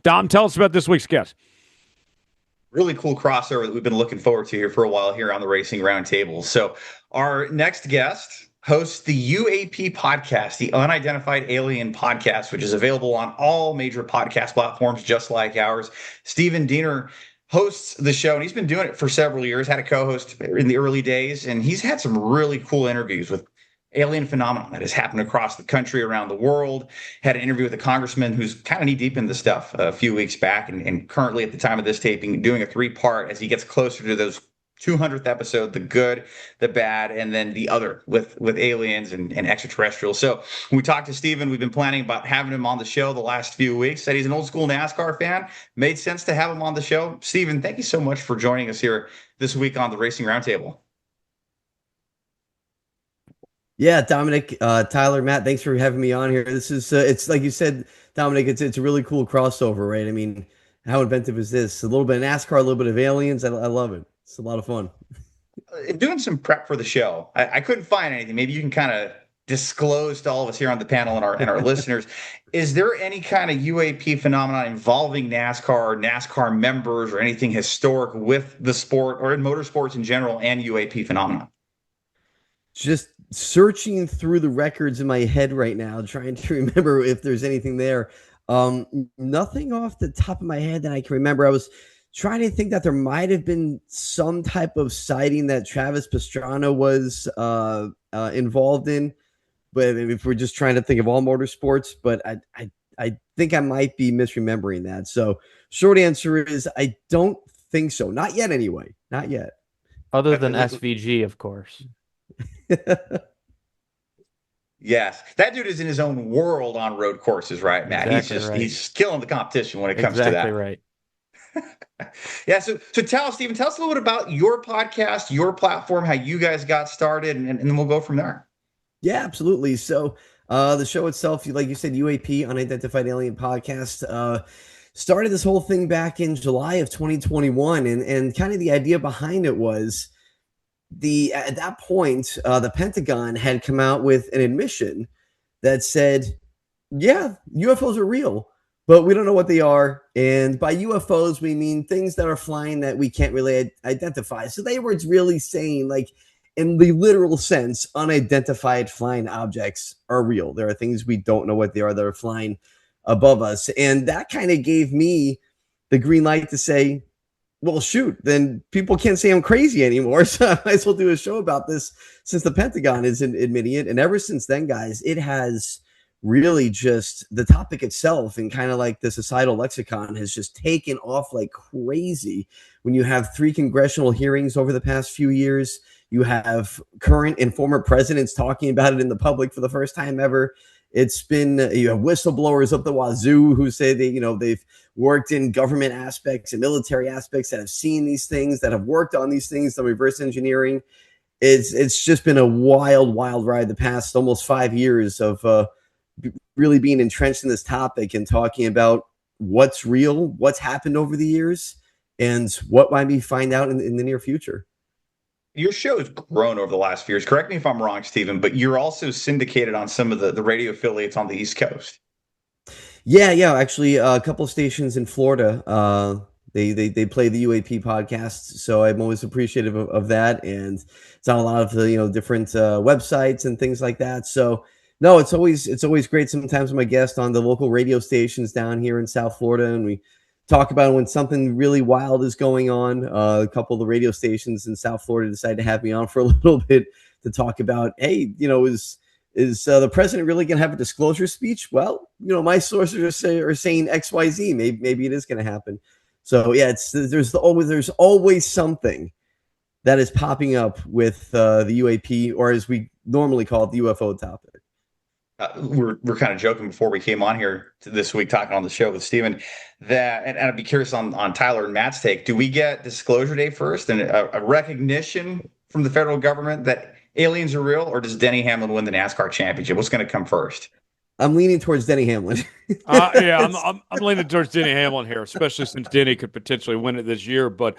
Dom, tell us about this week's guest. Really cool crossover that we've been looking forward to here for a while here on the Racing Roundtable. So our next guest hosts the UAP podcast, the Unidentified Alien Podcast, which is available on all major podcast platforms, just like ours. Diener hosts the show, and he's been doing it for several years, had a co-host in the early days, and he's had some really cool interviews with alien phenomenon that has happened across the country, around the world. Had an interview with a congressman who's kind of knee deep in the stuff a few weeks back, and currently at the time of this taping, doing a 3-part as he gets closer to those 200th episode, the good, the bad, and then the other with aliens and extraterrestrials. So when we talked to Steven, we've been planning about having him on the show the last few weeks. Said he's an old school NASCAR fan. Made sense to have him on the show. Steven, thank you so much for joining us here this week on the Racing Roundtable. Yeah, Dominic, Tyler, Matt, thanks for having me on here. This is, it's like you said, Dominic, it's a really cool crossover, right? I mean, how inventive is this? A little bit of NASCAR, a little bit of aliens. I love it. It's a lot of fun. Doing some prep for the show, I couldn't find anything. Maybe you can kind of disclose to all of us here on the panel and our listeners. Is there any kind of UAP phenomenon involving NASCAR members, or anything historic with the sport or in motorsports in general and UAP phenomenon? Just searching through the records in my head right now, trying to remember if there's anything there. Nothing off the top of my head that I can remember. I was trying to think that there might have been some type of sighting that Travis Pastrana was involved in, but if we're just trying to think of all motorsports, but I think I might be misremembering that. So short answer is I don't think so. Not yet anyway. Not yet. Other than SVG, of course. Yes, that dude is in his own world on road courses, right, Matt? Exactly he's killing the competition when it comes to that. Exactly right. Yeah, so Steven, tell us a little bit about your podcast, your platform, how you guys got started, and then we'll go from there. Yeah, absolutely. So the show itself, like you said, UAP, Unidentified Alien Podcast, started this whole thing back in July of 2021, and kind of the idea behind it was at that point, the Pentagon had come out with an admission that said, yeah, UFOs are real, but we don't know what they are. And by UFOs, we mean things that are flying that we can't really identify. So they were really saying, like, in the literal sense, unidentified flying objects are real. There are things we don't know what they are that are flying above us. And that kind of gave me the green light to say, well, shoot, then people can't say I'm crazy anymore. So I might as well do a show about this, since the Pentagon isn't admitting it. And ever since then, guys, it has really just, the topic itself and kind of like the societal lexicon has just taken off like crazy. When you have 3 congressional hearings over the past few years, you have current and former presidents talking about it in the public for the first time ever. It's been, you have whistleblowers up the wazoo who say they've worked in government aspects and military aspects that have seen these things, that have worked on these things, the reverse engineering. It's just been a wild ride the past almost 5 years of really being entrenched in this topic and talking about what's real, what's happened over the years, and what might we find out in the near future. Your show has grown over the last few years. Correct me if I'm wrong, Steven, but you're also syndicated on some of the radio affiliates on the East Coast. Yeah. Actually, a couple of stations in Florida, they play the UAP podcast, so I'm always appreciative of that. And it's on a lot of the different websites and things like that. So no, it's always great. Sometimes I'm a guest on the local radio stations down here in South Florida, and we talk about when something really wild is going on. A couple of the radio stations in South Florida decided to have me on for a little bit to talk about, hey, is the president really going to have a disclosure speech? Well, my sources are saying XYZ. Maybe it is going to happen. So yeah, there's always something that is popping up with the UAP, or as we normally call it, the UFO topic. We're kind of joking before we came on here this week talking on the show with Steven that, and I'd be curious on Tyler and Matt's take. Do we get disclosure day first and a recognition from the federal government that aliens are real, or does Denny Hamlin win the NASCAR championship? What's going to come first? I'm leaning towards Denny Hamlin. I'm leaning towards Denny Hamlin here, especially since Denny could potentially win it this year. But